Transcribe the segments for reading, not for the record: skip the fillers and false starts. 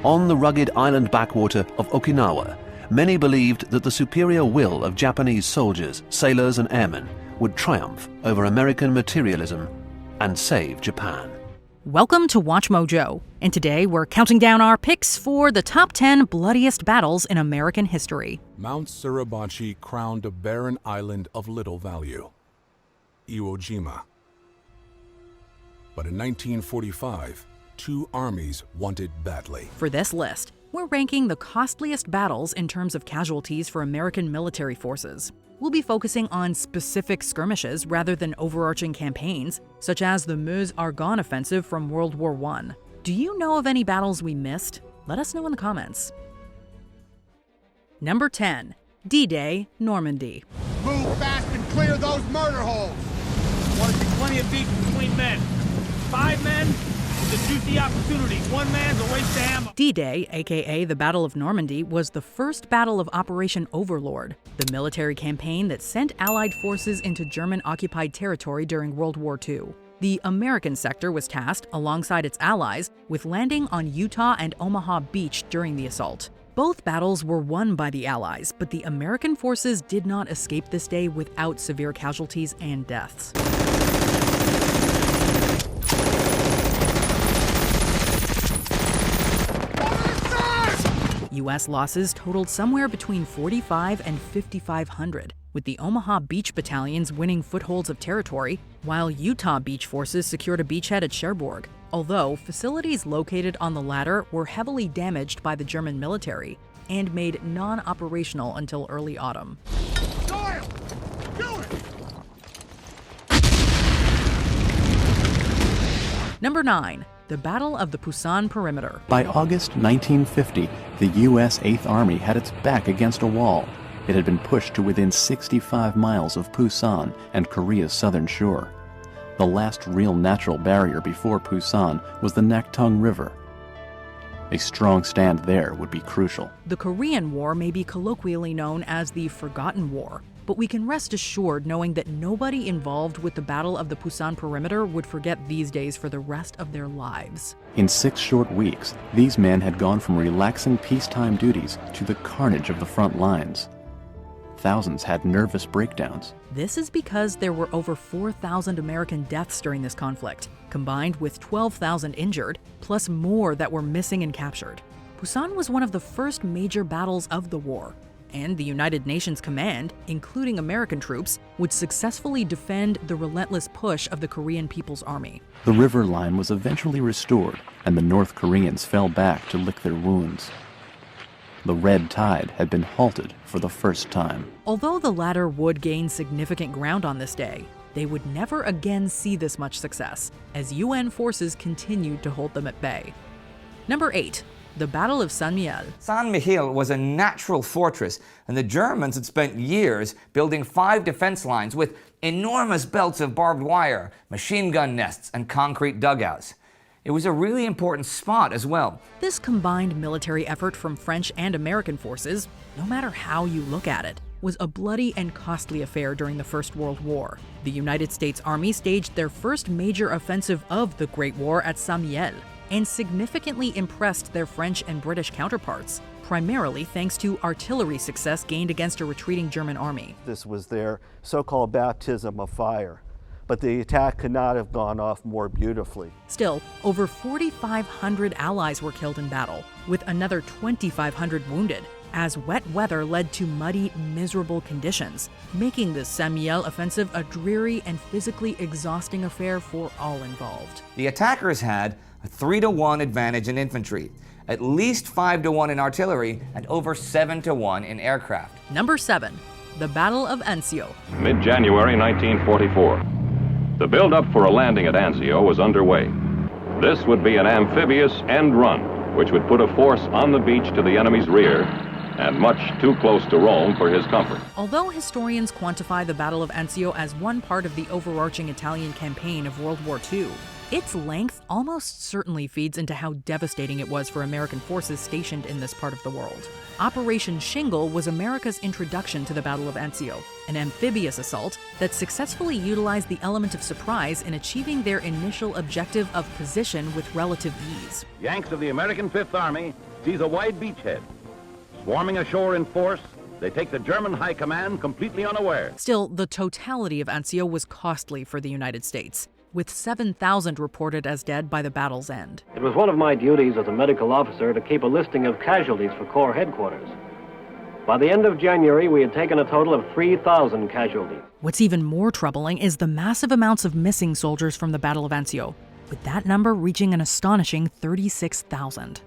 On the rugged island backwater of Okinawa, many believed that the superior will of Japanese soldiers, sailors, and airmen would triumph over American materialism and save Japan. Welcome to Watch Mojo, and today we're counting down our picks for the top 10 bloodiest battles in American history. Mount Suribachi crowned a barren island of little value, Iwo Jima. But in 1945, two armies wanted badly. For this list, we're ranking the costliest battles in terms of casualties for American military forces. We'll be focusing on specific skirmishes rather than overarching campaigns, such as the Meuse-Argonne offensive from World War I. Do you know of any battles we missed? Let us know in the comments. Number 10. D-Day, Normandy. Move fast and clear those murder holes! Want to see plenty of beach between men. 5 men? It's a juicy opportunity. 1 man's a waste of ammo. D-Day, aka the Battle of Normandy, was the first battle of Operation Overlord, the military campaign that sent Allied forces into German-occupied territory during World War II. The American sector was tasked, alongside its allies, with landing on Utah and Omaha Beach during the assault. Both battles were won by the Allies, but the American forces did not escape this day without severe casualties and deaths. U.S. losses totaled somewhere between 4,500 and 5,500, with the Omaha Beach battalions winning footholds of territory, while Utah Beach forces secured a beachhead at Cherbourg, although facilities located on the latter were heavily damaged by the German military and made non-operational until early autumn. Doyle! Do it! Number 9. The Battle of the Pusan Perimeter. By August 1950, the U.S. 8th Army had its back against a wall. It had been pushed to within 65 miles of Pusan and Korea's southern shore. The last real natural barrier before Pusan was the Naktung River. A strong stand there would be crucial. The Korean War may be colloquially known as the Forgotten War, but we can rest assured knowing that nobody involved with the Battle of the Pusan Perimeter would forget these days for the rest of their lives. In 6 short weeks, these men had gone from relaxing peacetime duties to the carnage of the front lines. Thousands had nervous breakdowns. This is because there were over 4,000 American deaths during this conflict, combined with 12,000 injured, plus more that were missing and captured. Pusan was one of the first major battles of the war, and the United Nations Command, including American troops, would successfully defend the relentless push of the Korean People's Army. The river line was eventually restored, and the North Koreans fell back to lick their wounds. The red tide had been halted for the first time. Although the latter would gain significant ground on this day, they would never again see this much success, as UN forces continued to hold them at bay. Number 8. The Battle of Saint-Mihiel. Saint-Mihiel was a natural fortress, and the Germans had spent years building 5 defense lines with enormous belts of barbed wire, machine gun nests, and concrete dugouts. It was a really important spot as well. This combined military effort from French and American forces, no matter how you look at it, was a bloody and costly affair during the First World War. The United States Army staged their first major offensive of the Great War at Saint-Mihiel, and significantly impressed their French and British counterparts, primarily thanks to artillery success gained against a retreating German army. This was their so-called baptism of fire, but the attack could not have gone off more beautifully. Still, over 4,500 Allies were killed in battle, with another 2,500 wounded, as wet weather led to muddy, miserable conditions, making the Saint-Mihiel offensive a dreary and physically exhausting affair for all involved. The attackers had a 3-to-1 advantage in infantry, at least 5-to-1 in artillery, and over 7-to-1 in aircraft. Number 7. The Battle of Anzio. Mid-January 1944. The build-up for a landing at Anzio was underway. This would be an amphibious end run, which would put a force on the beach to the enemy's rear, and much too close to Rome for his comfort. Although historians quantify the Battle of Anzio as one part of the overarching Italian campaign of World War II, its length almost certainly feeds into how devastating it was for American forces stationed in this part of the world. Operation Shingle was America's introduction to the Battle of Anzio, an amphibious assault that successfully utilized the element of surprise in achieving their initial objective of position with relative ease. Yanks of the American Fifth Army sees a wide beachhead. Swarming ashore in force, they take the German high command completely unaware. Still, the totality of Anzio was costly for the United States, with 7,000 reported as dead by the battle's end. It was one of my duties as a medical officer to keep a listing of casualties for Corps headquarters. By the end of January, we had taken a total of 3,000 casualties. What's even more troubling is the massive amounts of missing soldiers from the Battle of Anzio, with that number reaching an astonishing 36,000.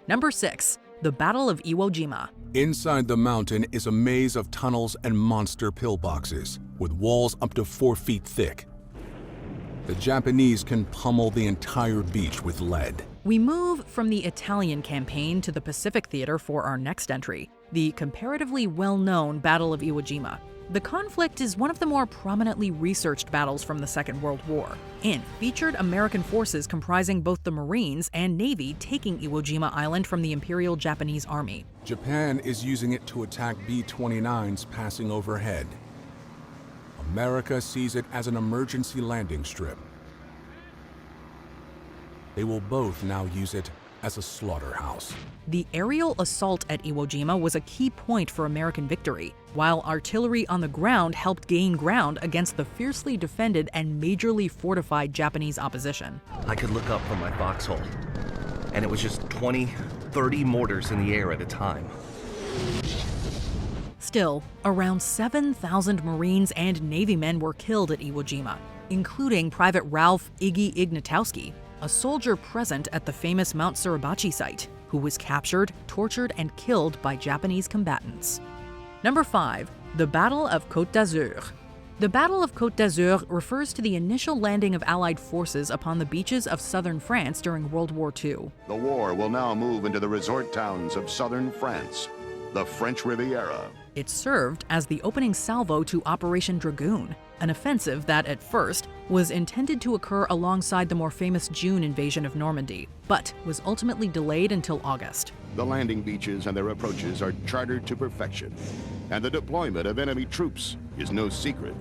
Number 6. The Battle of Iwo Jima. Inside the mountain is a maze of tunnels and monster pillboxes, with walls up to 4 feet thick. The Japanese can pummel the entire beach with lead. We move from the Italian campaign to the Pacific theater for our next entry, the comparatively well-known Battle of Iwo Jima. The conflict is one of the more prominently researched battles from the Second World War, and featured American forces comprising both the Marines and Navy taking Iwo Jima Island from the Imperial Japanese Army. Japan is using it to attack B-29s passing overhead. America sees it as an emergency landing strip. They will both now use it as a slaughterhouse. The aerial assault at Iwo Jima was a key point for American victory, while artillery on the ground helped gain ground against the fiercely defended and majorly fortified Japanese opposition. I could look up from my foxhole, and it was just 20, 30 mortars in the air at a time. Still, around 7,000 Marines and Navy men were killed at Iwo Jima, including Private Ralph Iggy Ignatowski, a soldier present at the famous Mount Suribachi site, who was captured, tortured, and killed by Japanese combatants. Number 5. The Battle of Côte d'Azur. The Battle of Côte d'Azur refers to the initial landing of Allied forces upon the beaches of southern France during World War II. The war will now move into the resort towns of southern France, the French Riviera. It served as the opening salvo to Operation Dragoon, an offensive that, at first, was intended to occur alongside the more famous June invasion of Normandy, but was ultimately delayed until August. The landing beaches and their approaches are chartered to perfection, and the deployment of enemy troops is no secret.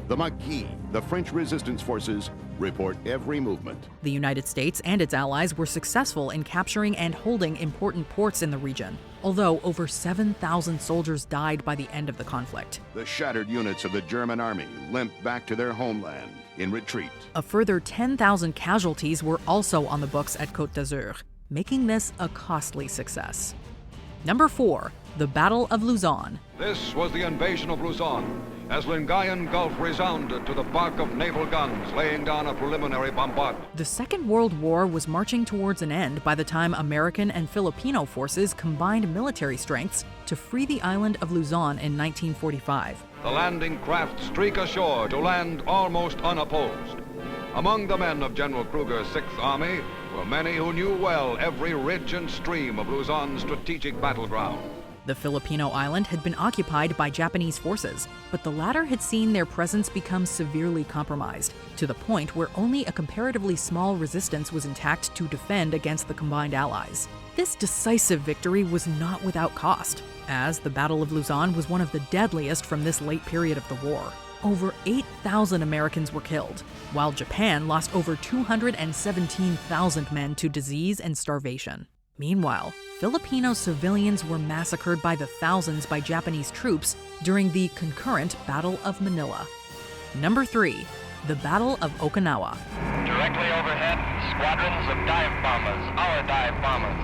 The Maquis, the French resistance forces, report every movement. The United States and its allies were successful in capturing and holding important ports in the region, although over 7,000 soldiers died by the end of the conflict. The shattered units of the German army limped back to their homeland in retreat. A further 10,000 casualties were also on the books at Côte d'Azur, making this a costly success. Number 4. The Battle of Luzon. This was the invasion of Luzon, as Lingayen Gulf resounded to the bark of naval guns, laying down a preliminary bombardment. The Second World War was marching towards an end by the time American and Filipino forces combined military strengths to free the island of Luzon in 1945. The landing craft streak ashore to land almost unopposed. Among the men of General Kruger's 6th Army were many who knew well every ridge and stream of Luzon's strategic battleground. The Filipino island had been occupied by Japanese forces, but the latter had seen their presence become severely compromised, to the point where only a comparatively small resistance was intact to defend against the combined allies. This decisive victory was not without cost, as the Battle of Luzon was one of the deadliest from this late period of the war. Over 8,000 Americans were killed, while Japan lost over 217,000 men to disease and starvation. Meanwhile, Filipino civilians were massacred by the thousands by Japanese troops during the concurrent Battle of Manila. Number 3. The Battle of Okinawa. Directly overhead, squadrons of dive bombers, our dive bombers,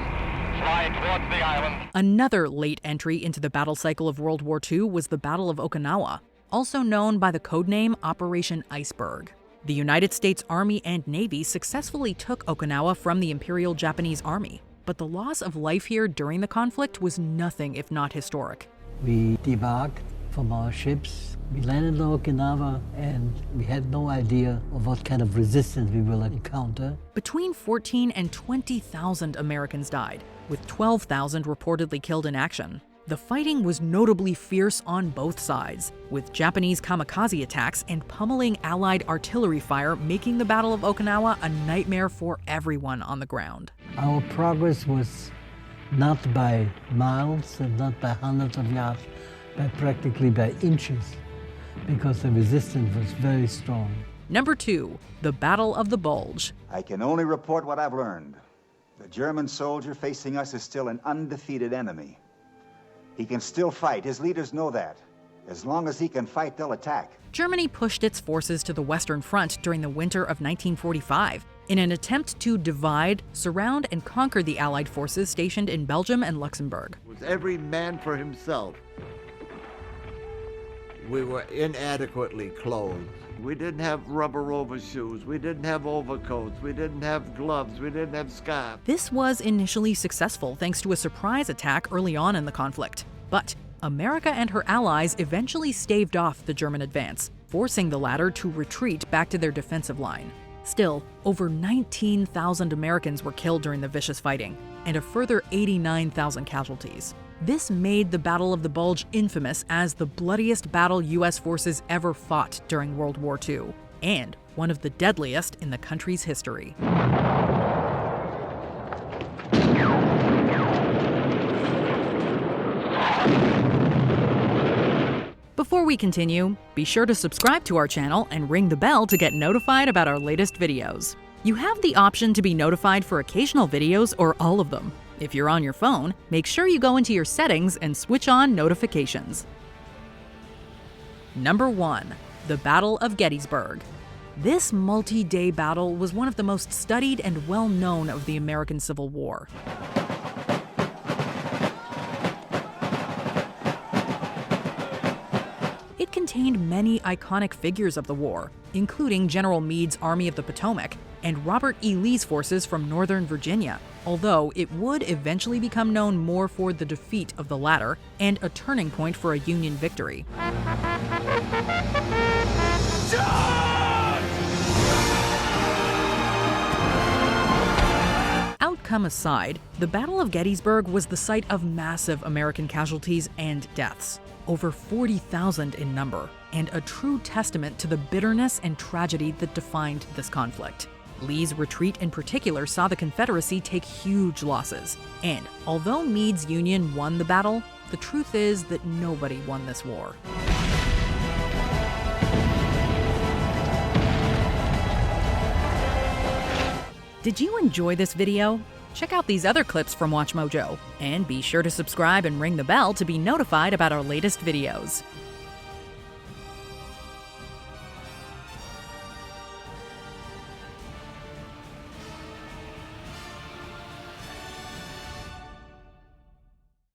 fly towards the island. Another late entry into the battle cycle of World War II was the Battle of Okinawa, also known by the codename Operation Iceberg. The United States Army and Navy successfully took Okinawa from the Imperial Japanese Army, but the loss of life here during the conflict was nothing if not historic. We debarked from our ships, we landed on Okinawa, and we had no idea of what kind of resistance we will encounter. Between 14 and 20,000 Americans died, with 12,000 reportedly killed in action. The fighting was notably fierce on both sides, with Japanese kamikaze attacks and pummeling Allied artillery fire making the Battle of Okinawa a nightmare for everyone on the ground. Our progress was not by miles and not by hundreds of yards, but practically by inches, because the resistance was very strong. Number 2. The Battle of the Bulge. I can only report what I've learned. The German soldier facing us is still an undefeated enemy. He can still fight. His leaders know that. As long as he can fight, they'll attack. Germany pushed its forces to the Western Front during the winter of 1945 in an attempt to divide, surround, and conquer the Allied forces stationed in Belgium and Luxembourg. It was every man for himself. We were inadequately clothed. We didn't have rubber overshoes. We didn't have overcoats. We didn't have gloves. We didn't have scarves. This was initially successful thanks to a surprise attack early on in the conflict. But America and her allies eventually staved off the German advance, forcing the latter to retreat back to their defensive line. Still, over 19,000 Americans were killed during the vicious fighting, and a further 89,000 casualties. This made the Battle of the Bulge infamous as the bloodiest battle U.S. forces ever fought during World War II, and one of the deadliest in the country's history. Before we continue, be sure to subscribe to our channel and ring the bell to get notified about our latest videos. You have the option to be notified for occasional videos or all of them. If you're on your phone, make sure you go into your settings and switch on notifications. Number 1. The Battle of Gettysburg. This multi-day battle was one of the most studied and well-known of the American Civil War. It contained many iconic figures of the war, including General Meade's Army of the Potomac and Robert E. Lee's forces from Northern Virginia, although it would eventually become known more for the defeat of the latter and a turning point for a Union victory. Outcome aside, the Battle of Gettysburg was the site of massive American casualties and deaths, over 40,000 in number, and a true testament to the bitterness and tragedy that defined this conflict. Lee's retreat in particular saw the Confederacy take huge losses, and although Meade's Union won the battle, the truth is that nobody won this war. Did you enjoy this video? Check out these other clips from WatchMojo, and be sure to subscribe and ring the bell to be notified about our latest videos.